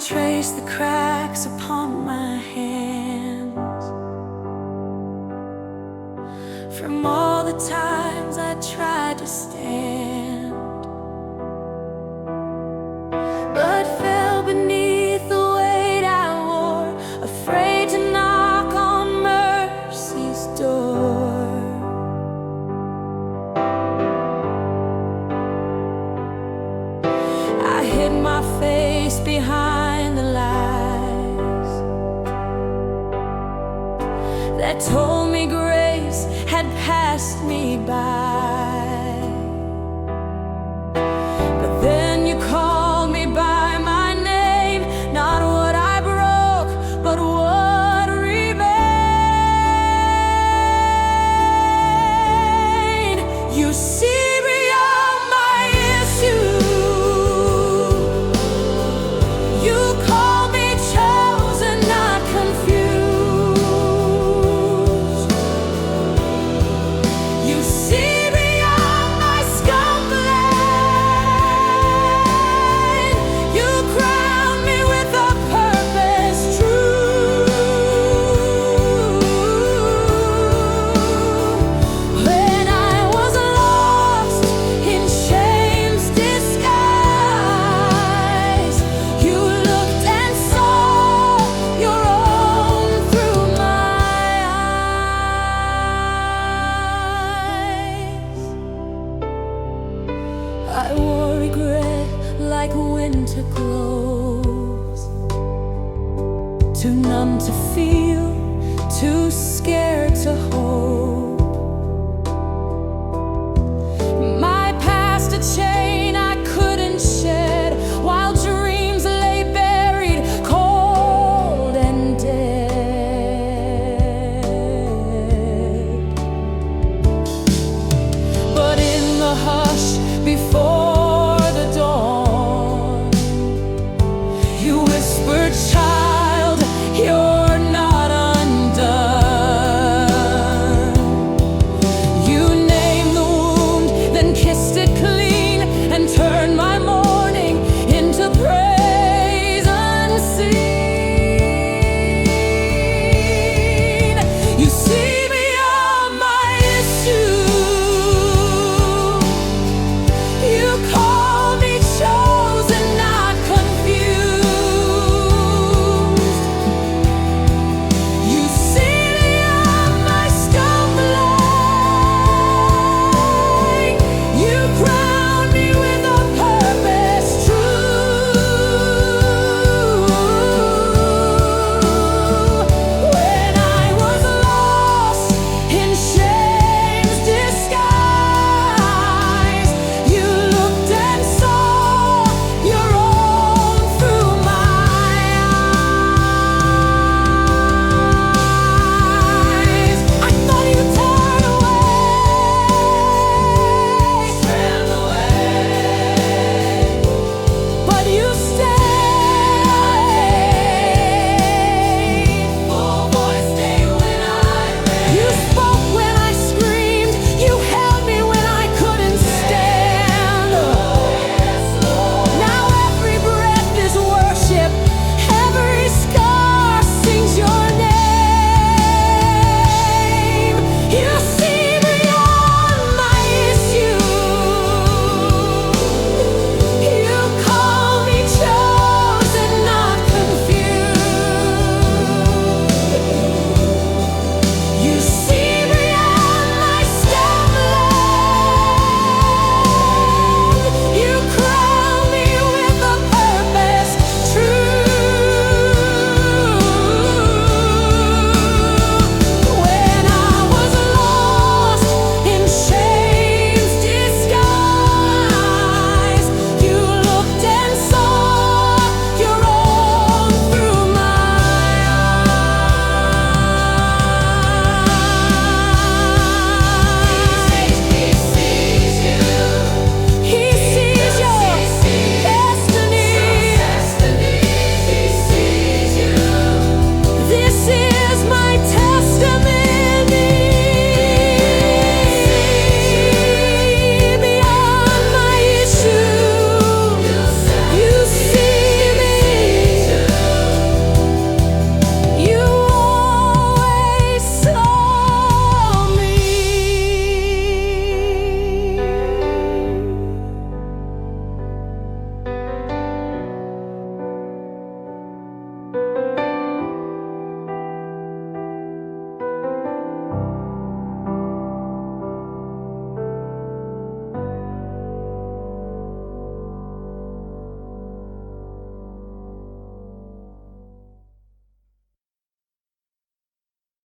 trace the cracks upon my hands from all the times I tried to stand, but fell beneath the weight I wore, afraid to knock on mercy's door. I hid my face behind the lies that told me grace had passed me by. But then you called me by my name, not what I broke, but what remained. You see beyond my issue. You call me chosen, not confused. You see beyond my scumbling. You crown me with a purpose true. When I was lost in shame's disguise, you looked and saw your own through my eyes. I wore regret like winter clothes, too numb to feel, too scared to hope. My past a chain I couldn't shed, while dreams lay buried, cold and dead. But in the hush before the dawn, you whispered, child,